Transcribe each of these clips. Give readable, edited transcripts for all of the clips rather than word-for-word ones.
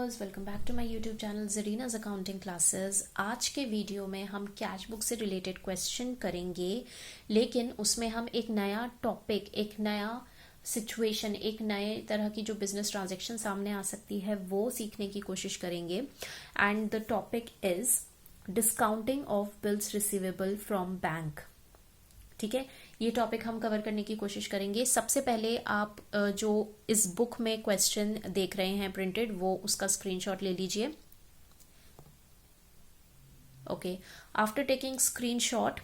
Viewers, welcome back to my YouTube channel Zareena's accounting classes. आज के video में हम कैश बुक से रिलेटेड क्वेश्चन करेंगे, लेकिन उसमें हम एक नया टॉपिक, एक नया सिचुएशन, एक नए तरह की जो बिजनेस ट्रांजैक्शन सामने आ सकती है वो सीखने की कोशिश करेंगे। And the topic is discounting of bills receivable from bank. ठीक है, ये टॉपिक हम कवर करने की कोशिश करेंगे। सबसे पहले आप जो इस बुक में क्वेश्चन देख रहे हैं प्रिंटेड, वो उसका स्क्रीनशॉट ले लीजिए। ओके, आफ्टर टेकिंग स्क्रीनशॉट,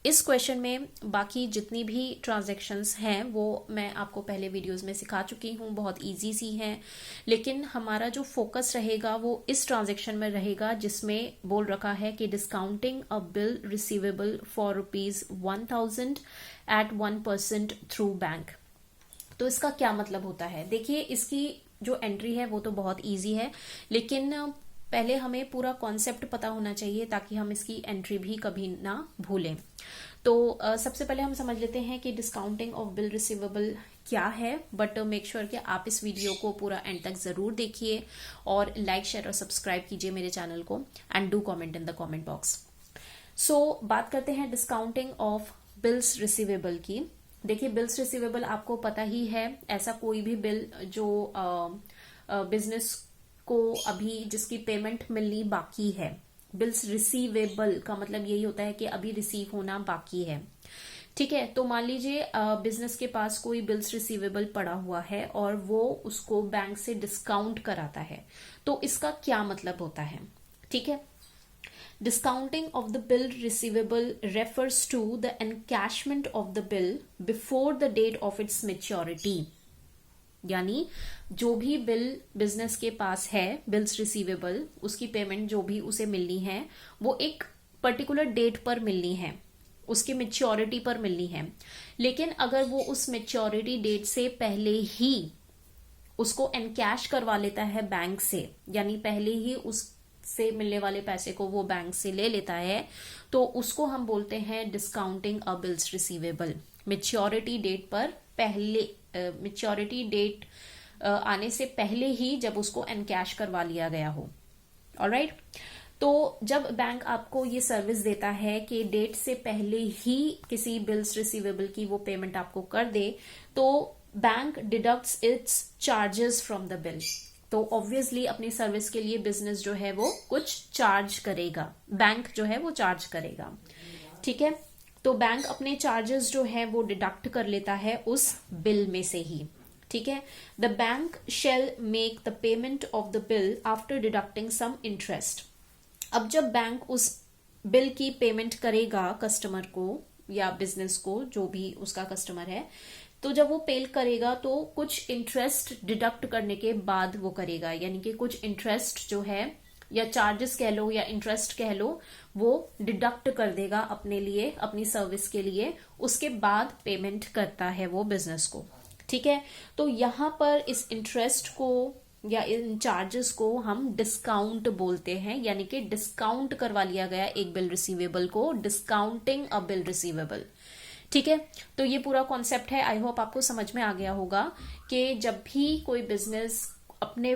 इस क्वेश्चन में बाकी जितनी भी ट्रांजैक्शंस हैं वो मैं आपको पहले वीडियोस में सिखा चुकी हूँ, बहुत इजी सी हैं। लेकिन हमारा जो फोकस रहेगा वो इस ट्रांजैक्शन में रहेगा जिसमें बोल रखा है कि discounting a bill receivable for ₹1000 at 1% through bank. तो इसका क्या मतलब होता है? देखिए, इसकी जो एंट्री है वो तो बहुत ईजी है, लेकिन पहले हमें पूरा कॉन्सेप्ट पता होना चाहिए ताकि हम इसकी एंट्री भी कभी ना भूलें। तो सबसे पहले हम समझ लेते हैं कि डिस्काउंटिंग ऑफ बिल रिसीवेबल क्या है। बट मेक श्योर कि आप इस वीडियो को पूरा एंड तक जरूर देखिए और लाइक, शेयर और सब्सक्राइब कीजिए मेरे चैनल को, and do comment in the comment box. So बात करते हैं डिस्काउंटिंग ऑफ बिल्स रिसीवेबल की। देखिए, बिल्स रिसीवेबल आपको पता ही है, ऐसा कोई भी बिल जो बिजनेस को अभी जिसकी पेमेंट मिलनी बाकी है। बिल्स रिसीवेबल का मतलब यही होता है कि अभी रिसीव होना बाकी है। ठीक है, तो मान लीजिए बिजनेस के पास कोई बिल्स रिसीवेबल पड़ा हुआ है और वो उसको बैंक से डिस्काउंट कराता है, तो इसका क्या मतलब होता है? ठीक है, discounting of the bill receivable refers to the encashment of the bill before the date of its maturity। यानी जो भी बिल बिजनेस के पास है, बिल्स रिसीवेबल, उसकी पेमेंट जो भी उसे मिलनी है वो एक पर्टिकुलर डेट पर मिलनी है, उसकी मेच्योरिटी पर मिलनी है। लेकिन अगर वो उस मेच्योरिटी डेट से पहले ही उसको एनकैश करवा लेता है बैंक से, यानी पहले ही उससे मिलने वाले पैसे को वो बैंक से ले लेता है, तो उसको हम बोलते हैं discounting a bills receivable. Maturity date पर पहले, मेच्योरिटी डेट आने से पहले ही जब उसको एनकैश करवा लिया गया हो। ऑलराइट, तो जब बैंक आपको ये सर्विस देता है कि डेट से पहले ही किसी बिल्स रिसीवेबल की वो पेमेंट आपको कर दे, तो bank deducts its charges from the bill. तो ऑब्वियसली अपनी सर्विस के लिए बिजनेस जो है वो कुछ चार्ज करेगा, बैंक जो है वो चार्ज करेगा। ठीक है, तो बैंक अपने चार्जेस जो है वो डिडक्ट कर लेता है उस बिल में से ही। ठीक है, the bank shall make the payment of the bill after deducting some interest. अब जब बैंक उस बिल की पेमेंट करेगा कस्टमर को या बिजनेस को, जो भी उसका कस्टमर है, तो जब वो पे करेगा तो कुछ इंटरेस्ट डिडक्ट करने के बाद वो करेगा, यानी कि कुछ इंटरेस्ट जो है, या चार्जेस कह लो या इंटरेस्ट कह लो, वो डिडक्ट कर देगा अपने लिए, अपनी सर्विस के लिए। उसके बाद पेमेंट करता है वो बिजनेस को। ठीक है, तो यहां पर इस इंटरेस्ट को या इन चार्जेस को हम डिस्काउंट बोलते हैं, यानी कि डिस्काउंट करवा लिया गया एक बिल रिसीवेबल को, डिस्काउंटिंग अ बिल रिसीवेबल। ठीक है, तो ये पूरा कॉन्सेप्ट है। आई होप आपको समझ में आ गया होगा कि जब भी कोई बिजनेस अपने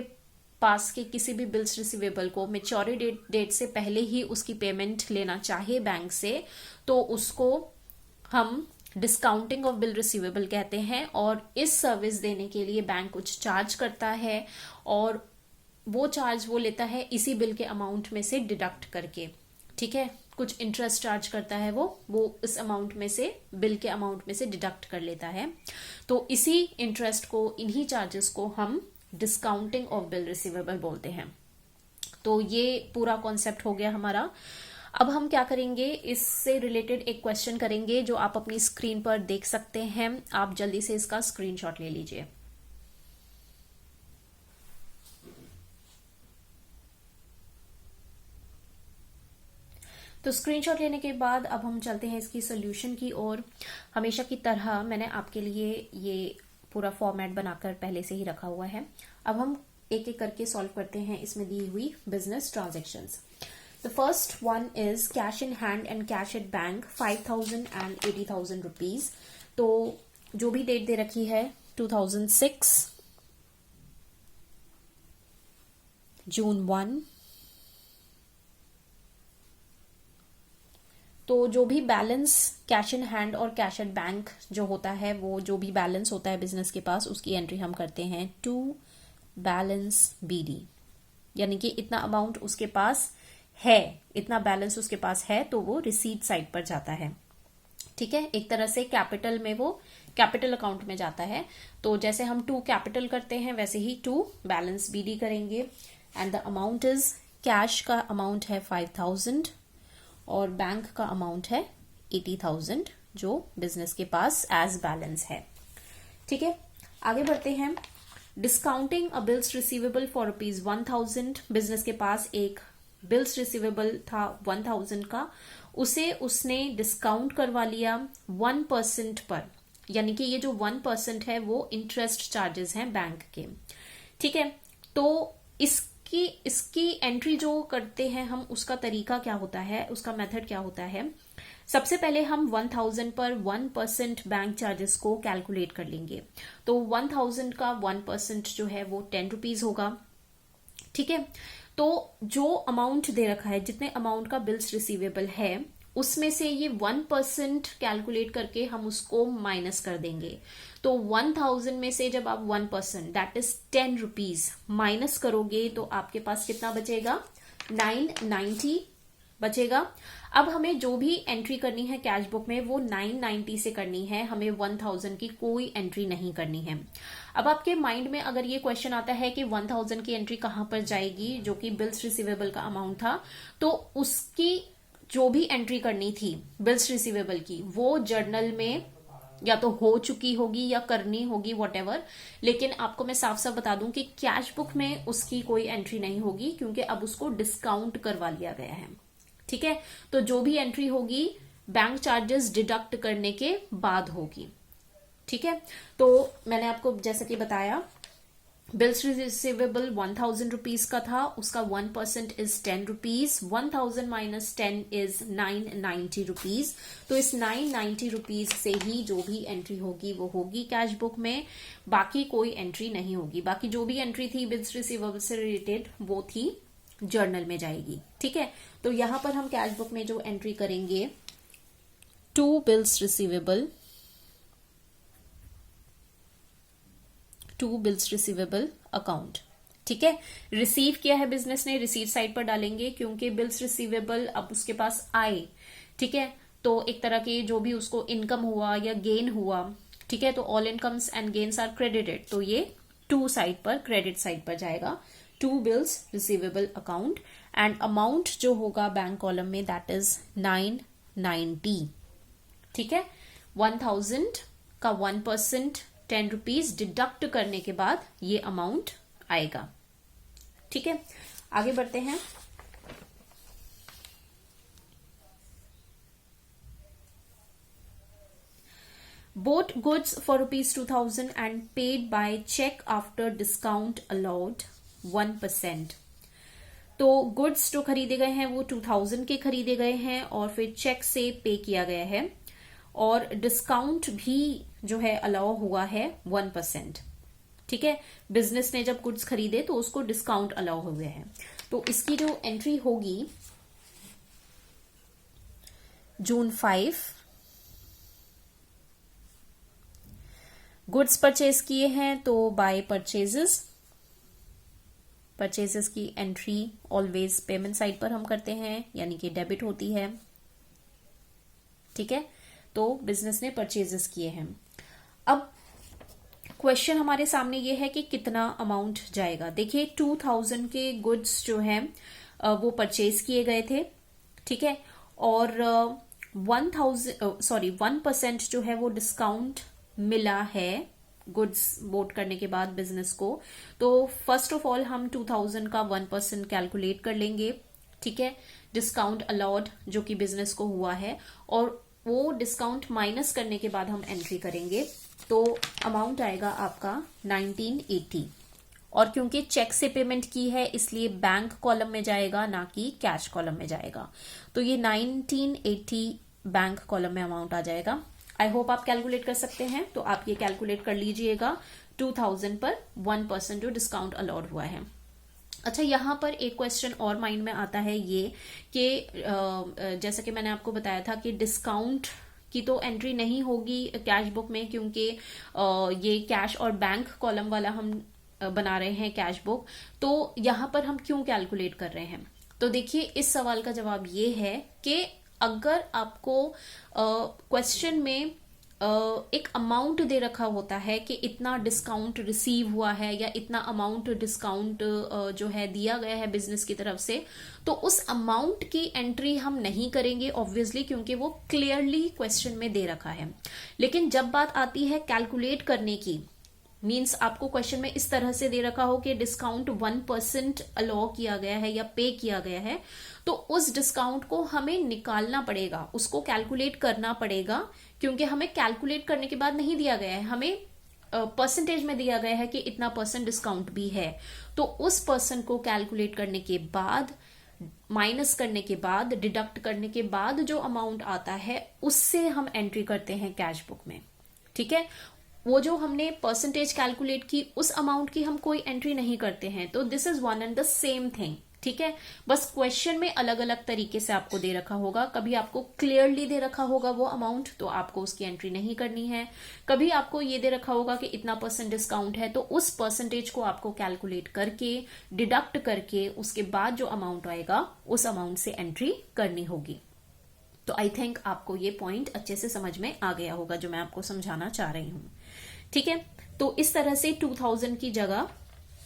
पास के किसी भी बिल्स रिसीवेबल को मेच्योरिटी डेट से पहले ही उसकी पेमेंट लेना चाहे बैंक से, तो उसको हम डिस्काउंटिंग ऑफ बिल रिसीवेबल कहते हैं। और इस सर्विस देने के लिए बैंक कुछ चार्ज करता है और वो चार्ज वो लेता है इसी बिल के अमाउंट में से डिडक्ट करके। ठीक है, कुछ इंटरेस्ट चार्ज करता है वो इस अमाउंट में से, बिल के अमाउंट में से डिडक्ट कर लेता है। तो इसी इंटरेस्ट को, इन्हीं चार्जेस को हम डिस्काउंटिंग ऑफ बिल रिसीवेबल बोलते हैं। तो ये पूरा कॉन्सेप्ट हो गया हमारा। अब हम क्या करेंगे, इससे रिलेटेड एक क्वेश्चन करेंगे जो आप अपनी स्क्रीन पर देख सकते हैं। आप जल्दी से इसका स्क्रीनशॉट ले लीजिए। तो स्क्रीनशॉट लेने के बाद अब हम चलते हैं इसकी सोल्यूशन की ओर। हमेशा की तरह मैंने आपके लिए ये पूरा फॉर्मेट बनाकर पहले से ही रखा हुआ है। अब हम एक एक करके सॉल्व करते हैं इसमें दी हुई business transactions. The first one is cash in hand and cash at bank 5000 and 80,000 rupees. तो जो भी डेट दे रखी है 2006 जून 1। तो जो भी बैलेंस कैश इन हैंड और कैश एट बैंक जो होता है, वो जो भी बैलेंस होता है बिजनेस के पास, उसकी एंट्री हम करते हैं टू बैलेंस बीडी, यानी कि इतना अमाउंट उसके पास है, इतना बैलेंस उसके पास है, तो वो रिसीट साइड पर जाता है। ठीक है, एक तरह से कैपिटल में, वो कैपिटल अकाउंट में जाता है। तो जैसे हम टू कैपिटल करते हैं वैसे ही टू बैलेंस बीडी करेंगे। And the amount is, cash का अमाउंट है 5000 और बैंक का अमाउंट है 80,000 जो बिजनेस के पास एज बैलेंस है। ठीक है, आगे बढ़ते हैं। Discounting a bills receivable for ₹1000। Business के पास एक बिल्स रिसीवेबल था 1000 का, उसे उसने डिस्काउंट करवा लिया 1% पर, यानी कि ये जो 1% है वो इंटरेस्ट चार्जेस हैं बैंक के। ठीक है, तो इसकी एंट्री जो करते हैं हम, उसका तरीका क्या होता है, उसका मेथड क्या होता है। सबसे पहले हम 1000 पर 1% बैंक चार्जेस को कैलकुलेट कर लेंगे। तो 1000 का 1% जो है वो 10 रुपीज होगा। ठीक है, तो जो अमाउंट दे रखा है, जितने अमाउंट का बिल्स रिसीवेबल है, उसमें से ये 1% कैलकुलेट करके हम उसको माइनस कर देंगे। तो 1000 में से जब आप 1%, दैट इज 10 रुपीज माइनस करोगे तो आपके पास कितना बचेगा, 990 बचेगा। अब हमें जो भी एंट्री करनी है कैश बुक में वो 990 से करनी है, हमें 1000 की कोई एंट्री नहीं करनी है। अब आपके माइंड में अगर ये क्वेश्चन आता है कि 1000 की एंट्री कहां पर जाएगी, जो कि बिल्स रिसीवेबल का अमाउंट था, तो उसकी जो भी एंट्री करनी थी बिल्स रिसीवेबल की, वो जर्नल में या तो हो चुकी होगी या करनी होगी, व्हाटएवर। लेकिन आपको मैं साफ साफ बता दूं कि कैश बुक में उसकी कोई एंट्री नहीं होगी, क्योंकि अब उसको डिस्काउंट करवा लिया गया है। ठीक है, तो जो भी एंट्री होगी बैंक चार्जेस डिडक्ट करने के बाद होगी। ठीक है, तो मैंने आपको जैसा कि बताया, बिल्स रिसीवेबल 1000 रुपीज का था, उसका 1% is 10 rupees, 1000 minus 10 is 990 rupees. तो इस 990 रुपीज से ही जो भी एंट्री होगी वो होगी कैश बुक में, बाकी कोई एंट्री नहीं होगी। बाकी जो भी एंट्री थी बिल्स रिसीवेबल से रिलेटेड वो थी जर्नल में जाएगी। ठीक है, तो यहां पर हम कैश बुक में जो एंट्री करेंगे, to bills receivable, to bills receivable account. ठीक है, रिसीव किया है बिजनेस ने, रिसीट साइड पर डालेंगे, क्योंकि बिल्स रिसीवेबल अब उसके पास आए। ठीक है, तो एक तरह के जो भी उसको इनकम हुआ या गेन हुआ, ठीक है, तो all incomes and gains are credited, तो ये टू साइड पर, क्रेडिट साइड पर जाएगा, to bills receivable account. And amount जो होगा बैंक कॉलम में, दैट इज 990। ठीक है, 1000 का 1% 10 रुपीज डिडक्ट करने के बाद ये अमाउंट आएगा। ठीक है, आगे बढ़ते हैं। Bought goods for ₹2000 and paid by check after discount allowed 1%। तो गुड्स जो खरीदे गए हैं वो 2000 के खरीदे गए हैं और फिर चेक से पे किया गया है, और डिस्काउंट भी जो है अलाउ हुआ है 1%। ठीक है, बिजनेस ने जब गुड्स खरीदे तो उसको डिस्काउंट अलाउ हुए हैं। तो इसकी जो एंट्री होगी जून 5, गुड्स परचेज किए हैं तो बाय परचेजेस, परचेजेस की एंट्री ऑलवेज पेमेंट साइड पर हम करते हैं, यानी कि डेबिट होती है। ठीक है, तो बिजनेस ने परचेजेस किए हैं। अब क्वेश्चन हमारे सामने ये है कि कितना अमाउंट जाएगा। देखिए 2000 के गुड्स जो हैं वो परचेज किए गए थे। ठीक है, और 1% जो है वो डिस्काउंट मिला है गुड्स बोट करने के बाद बिजनेस को। तो फर्स्ट ऑफ ऑल हम 2000 का 1% कैलकुलेट कर लेंगे। ठीक है, डिस्काउंट अलाउड जो कि बिजनेस को हुआ है, और वो डिस्काउंट माइनस करने के बाद हम एंट्री करेंगे, तो अमाउंट आएगा आपका 1980। और क्योंकि चेक से पेमेंट की है इसलिए बैंक कॉलम में जाएगा, ना कि कैश कॉलम में जाएगा। तो ये 1980 बैंक कॉलम में अमाउंट आ जाएगा। आई होप आप कैलकुलेट कर सकते हैं, तो आप ये कैलकुलेट कर लीजिएगा 2000 पर 1% जो डिस्काउंट अलाउड हुआ है। अच्छा, यहाँ पर एक क्वेश्चन और माइंड में आता है ये कि जैसा कि मैंने आपको बताया था कि डिस्काउंट की तो एंट्री नहीं होगी कैश बुक में, क्योंकि ये कैश और बैंक कॉलम वाला हम बना रहे हैं कैश बुक। तो यहाँ पर हम क्यों कैलकुलेट कर रहे हैं? तो देखिए, इस सवाल का जवाब ये है कि अगर आपको क्वेश्चन में एक अमाउंट दे रखा होता है कि इतना डिस्काउंट रिसीव हुआ है या इतना अमाउंट डिस्काउंट जो है दिया गया है बिजनेस की तरफ से, तो उस अमाउंट की एंट्री हम नहीं करेंगे ऑब्वियसली, क्योंकि वो क्लियरली क्वेश्चन में दे रखा है। लेकिन जब बात आती है कैलकुलेट करने की, मीन्स आपको क्वेश्चन में इस तरह से दे रखा हो कि डिस्काउंट 1% अलाउ किया गया है या पे किया गया है, तो उस डिस्काउंट को हमें निकालना पड़ेगा, उसको कैलकुलेट करना पड़ेगा, क्योंकि हमें कैलकुलेट करने के बाद नहीं दिया गया है, हमें परसेंटेज में दिया गया है कि इतना % डिस्काउंट भी है। तो उस % को कैलकुलेट करने के बाद, माइनस करने के बाद, डिडक्ट करने के बाद जो अमाउंट आता है उससे हम एंट्री करते हैं कैश बुक में। ठीक है, वो जो हमने परसेंटेज कैलकुलेट की उस अमाउंट की हम कोई एंट्री नहीं करते हैं। तो this is one and the same thing. ठीक है, बस क्वेश्चन में अलग अलग तरीके से आपको दे रखा होगा। कभी आपको क्लियरली दे रखा होगा वो अमाउंट, तो आपको उसकी एंट्री नहीं करनी है। कभी आपको ये दे रखा होगा कि इतना % डिस्काउंट है, तो उस परसेंटेज को आपको कैलकुलेट करके, डिडक्ट करके, उसके बाद जो अमाउंट आएगा उस अमाउंट से एंट्री करनी होगी। तो आई थिंक आपको ये पॉइंट अच्छे से समझ में आ गया होगा जो मैं आपको समझाना चाह रही हूं। ठीक है, तो इस तरह से 2000 की जगह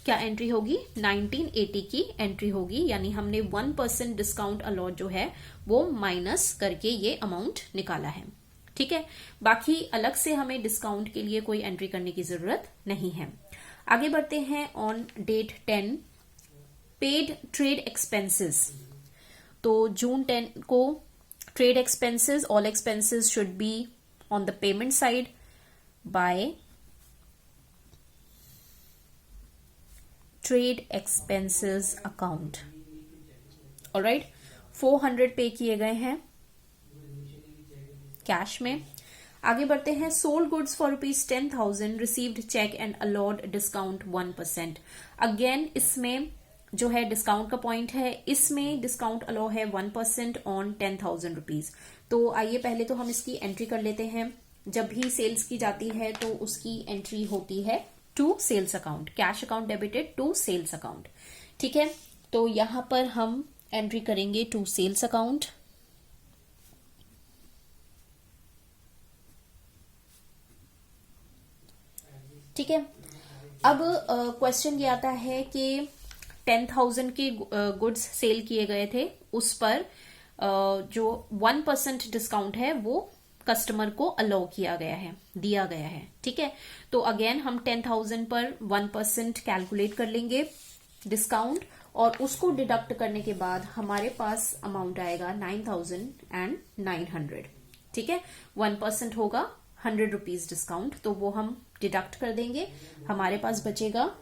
क्या एंट्री होगी, 1980 की एंट्री होगी, यानी हमने 1% डिस्काउंट अलॉट जो है वो माइनस करके ये अमाउंट निकाला है। ठीक है, बाकी अलग से हमें डिस्काउंट के लिए कोई एंट्री करने की जरूरत नहीं है। आगे बढ़ते हैं। On date 10 paid trade expenses. तो जून 10 को trade expenses, all expenses should be on the payment side by trade expenses account. Alright, 400 पे किए गए हैं कैश में। आगे बढ़ते हैं। Sold goods for ₹10,000 received cheque and allowed discount 1%। Again इसमें जो है डिस्काउंट का पॉइंट है, इसमें डिस्काउंट अलाउ है 1% ऑन 10,000 रुपीज। तो आइए पहले तो हम इसकी एंट्री कर लेते हैं। जब भी सेल्स की जाती है तो उसकी एंट्री होती है to sales account, cash account debited to sales account. ठीक है, तो यहां पर हम एंट्री करेंगे टू सेल्स अकाउंट। ठीक है, अब क्वेश्चन ये आता है कि 10,000 के गुड्स सेल किए गए थे, उस पर जो 1% डिस्काउंट है वो कस्टमर को अलाउ किया गया है, दिया गया है। ठीक है, तो अगेन हम 10,000 पर 1% कैलकुलेट कर लेंगे डिस्काउंट, और उसको डिडक्ट करने के बाद हमारे पास अमाउंट आएगा 9,900। ठीक है, 1% होगा 100 रुपीज डिस्काउंट, तो वो हम डिडक्ट कर देंगे, हमारे पास बचेगा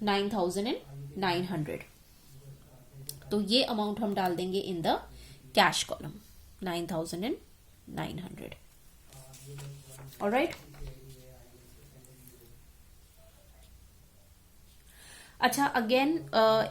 9,900। तो ये अमाउंट हम डाल देंगे in the cash column, 9,900। Alright, अच्छा अगेन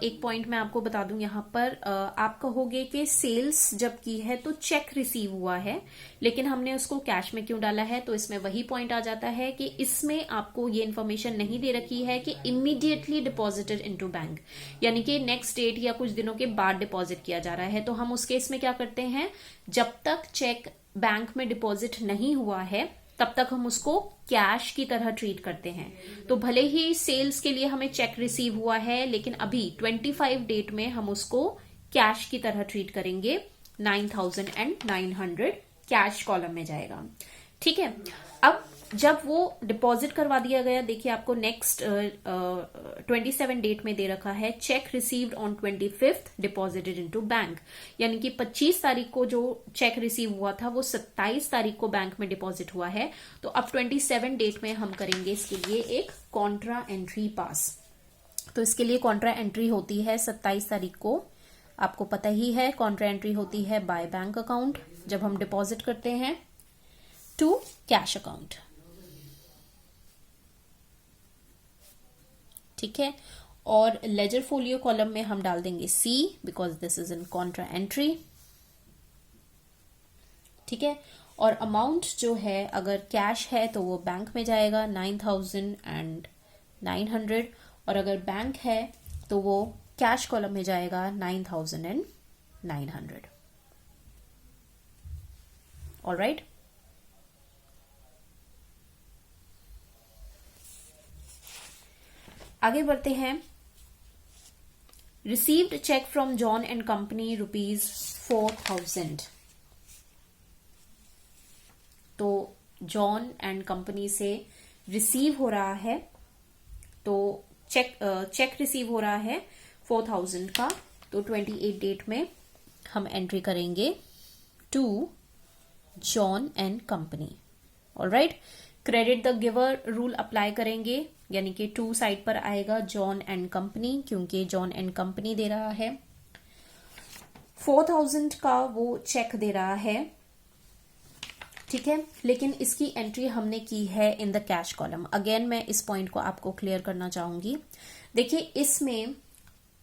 एक पॉइंट मैं आपको बता दूं यहाँ पर, आप कहोगे कि सेल्स जब की है तो चेक रिसीव हुआ है, लेकिन हमने उसको कैश में क्यों डाला है? तो इसमें वही पॉइंट आ जाता है कि इसमें आपको ये इन्फॉर्मेशन नहीं दे रखी है कि इमीडिएटली डिपॉजिटेड इनटू बैंक, यानी कि नेक्स्ट डेट या कुछ दिनों के बाद डिपॉजिट किया जा रहा है। तो हम उस केस में क्या करते हैं, जब तक चेक बैंक में डिपॉजिट नहीं हुआ है तब तक हम उसको कैश की तरह ट्रीट करते हैं। तो भले ही सेल्स के लिए हमें चेक रिसीव हुआ है, लेकिन अभी 25 डेट में हम उसको कैश की तरह ट्रीट करेंगे। 9,900 कैश कॉलम में जाएगा। ठीक है, अब जब वो डिपॉजिट करवा दिया गया, देखिए आपको नेक्स्ट 27 डेट में दे रखा है, check received on 25th deposited into bank, यानी कि 25 तारीख को जो चेक रिसीव हुआ था वो 27 तारीख को बैंक में डिपॉजिट हुआ है। तो अब 27 डेट में हम करेंगे इसके लिए एक कॉन्ट्रा एंट्री पास। तो इसके लिए कॉन्ट्रा एंट्री होती है 27 तारीख को, आपको पता ही है कॉन्ट्रा एंट्री होती है बाय बैंक अकाउंट, जब हम डिपॉजिट करते हैं टू कैश अकाउंट। ठीक है, और लेजर फोलियो कॉलम में हम डाल देंगे C because this is in Contra entry, ठीक है। और अमाउंट जो है, अगर कैश है तो वो बैंक में जाएगा 9,900, और अगर बैंक है तो वो कैश कॉलम में जाएगा 9,900। ऑलराइट, आगे बढ़ते हैं। Received cheque from John and company ₹4,000। तो जॉन एंड कंपनी से रिसीव हो रहा है, तो चेक रिसीव हो रहा है 4,000 का। तो 28 डेट में हम एंट्री करेंगे to John and company. Alright, credit the giver rule apply करेंगे, यानी कि टू साइड पर आएगा जॉन एंड कंपनी, क्योंकि जॉन एंड कंपनी दे रहा है। 4,000 का वो चेक दे रहा है, ठीक है, लेकिन इसकी एंट्री हमने की है in the cash column. Again मैं इस पॉइंट को आपको क्लियर करना चाहूंगी। देखिए, इसमें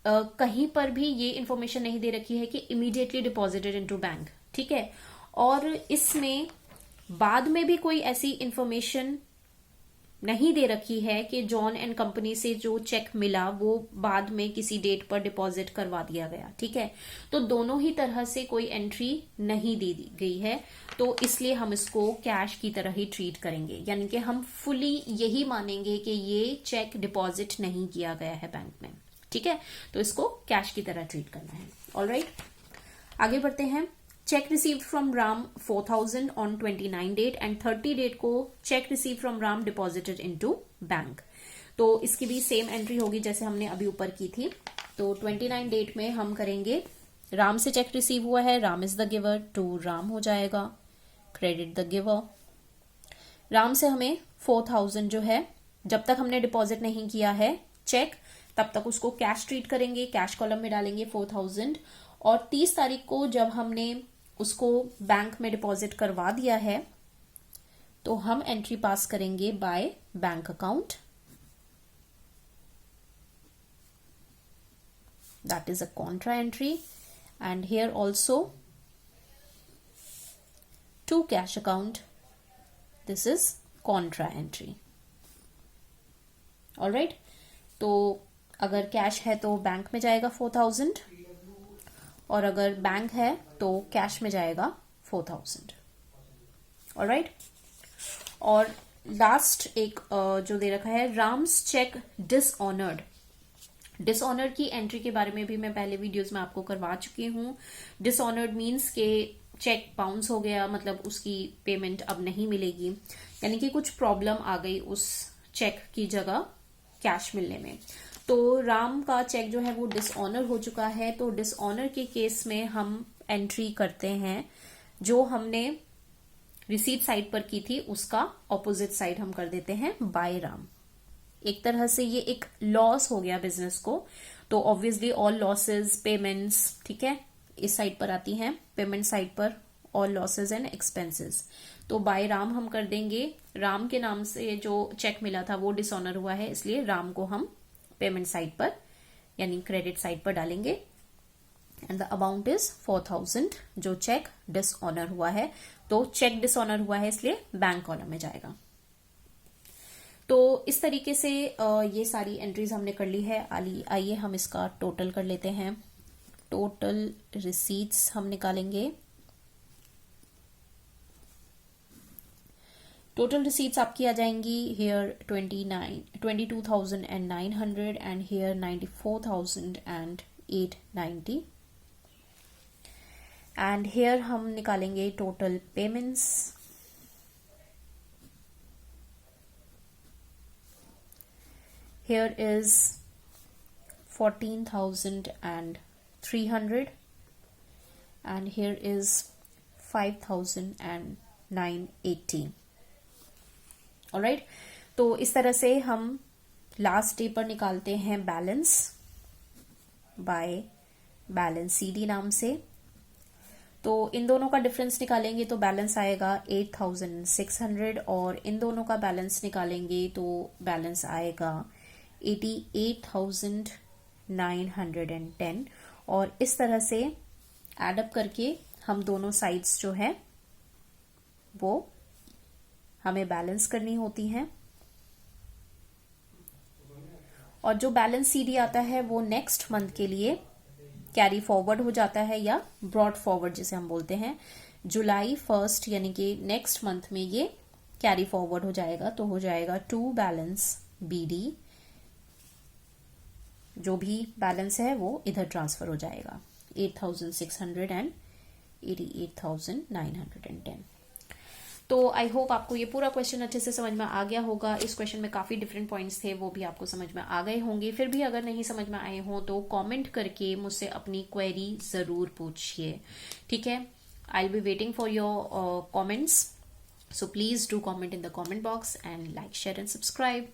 कहीं पर भी ये इंफॉर्मेशन नहीं दे रखी है कि इमीडिएटली डिपॉजिटेड इनटू बैंक, ठीक है। और इसमें बाद में भी कोई ऐसी इंफॉर्मेशन नहीं दे रखी है कि जॉन एंड कंपनी से जो चेक मिला वो बाद में किसी डेट पर डिपॉजिट करवा दिया गया, ठीक है। तो दोनों ही तरह से कोई एंट्री नहीं दी गई है, तो इसलिए हम इसको कैश की तरह ही ट्रीट करेंगे, यानी कि हम फुली यही मानेंगे कि ये चेक डिपॉजिट नहीं किया गया है बैंक में, ठीक है। तो इसको कैश की तरह ट्रीट करना है। ऑलराइट, आगे बढ़ते हैं। Cheque received from Ram 4,000 on 29 date and 30 date को cheque receive from Ram deposited into bank. तो इसकी भी सेम एंट्री होगी जैसे हमने अभी ऊपर की थी। तो 29 डेट में हम करेंगे, राम से चेक रिसीव हुआ है, Ram is the giver, to Ram हो जाएगा, क्रेडिट द गिवर। राम से हमें 4,000 जो है, जब तक हमने डिपॉजिट नहीं किया है चेक, तब तक उसको कैश ट्रीट करेंगे, कैश कॉलम में डालेंगे 4,000। और 30 तारीख को जब हमने उसको बैंक में डिपॉजिट करवा दिया है, तो हम एंट्री पास करेंगे by bank account, that is a contra entry, and here also to cash account, this is contra entry. Alright, तो अगर कैश है तो बैंक में जाएगा 4,000, और अगर बैंक है तो कैश में जाएगा 4,000। ऑलराइट, और लास्ट एक जो दे रखा है, राम्स चेक डिसऑनर्ड। डिसऑनर्ड की एंट्री के बारे में भी मैं पहले वीडियोस में आपको करवा चुकी हूँ। डिसऑनर्ड मीन्स के चेक बाउंस हो गया, मतलब उसकी पेमेंट अब नहीं मिलेगी, यानी कि कुछ प्रॉब्लम आ गई उस चेक की जगह कैश मिलने में। तो राम का चेक जो है वो डिसऑनर हो चुका है। तो डिसऑनर के केस में हम एंट्री करते हैं, जो हमने रिसीट साइड पर की थी उसका ऑपोजिट साइड हम कर देते हैं बाय राम। एक तरह से ये एक लॉस हो गया बिजनेस को, तो ऑब्वियसली ऑल लॉसेस, पेमेंट्स, ठीक है, इस साइड पर आती हैं, पेमेंट साइड पर ऑल लॉसेस एंड एक्सपेंसेस। तो बाय राम हम कर देंगे। राम के नाम से जो चेक मिला था वो डिसऑनर हुआ है, इसलिए राम को हम पेमेंट साइड पर यानी क्रेडिट साइड पर डालेंगे, एंड द अमाउंट इज 4,000, जो चेक डिसऑनर हुआ है। तो चेक डिसऑनर हुआ है इसलिए बैंक कॉलम में जाएगा। तो इस तरीके से ये सारी एंट्रीज हमने कर ली है। आइए हम इसका टोटल कर लेते हैं। टोटल रिसीट्स हम निकालेंगे। टोटल रिसीट्स आपकी आ जाएंगी here 22,900 and here 94,890, and here हम निकालेंगे total payments. Here is 14,300 and here is 5,980। Alright, तो इस तरह से हम लास्ट डे पर निकालते हैं बैलेंस बाय बैलेंस सीडी नाम से। तो इन दोनों का डिफरेंस निकालेंगे तो बैलेंस आएगा 8,600, और इन दोनों का बैलेंस निकालेंगे तो बैलेंस आएगा 88,910 और इस तरह से एडअप करके हम दोनों साइड्स जो है वो हमें बैलेंस करनी होती हैं। और जो बैलेंस सीडी आता है वो नेक्स्ट मंथ के लिए कैरी फॉरवर्ड हो जाता है या ब्रॉड फॉरवर्ड जिसे हम बोलते हैं। जुलाई 1 यानी कि नेक्स्ट मंथ में ये कैरी फॉरवर्ड हो जाएगा, तो हो जाएगा टू बैलेंस बीडी, जो भी बैलेंस है वो इधर ट्रांसफर हो जाएगा 8,600 एंड 88,910। तो आई होप आपको ये पूरा क्वेश्चन अच्छे से समझ में आ गया होगा। इस क्वेश्चन में काफी डिफरेंट पॉइंट्स थे, वो भी आपको समझ में आ गए होंगे। फिर भी अगर नहीं समझ में आए हों तो कमेंट करके मुझसे अपनी क्वेरी जरूर पूछिए, ठीक है। I will be waiting for your comments, so please do comment in the comment box and like, share and subscribe.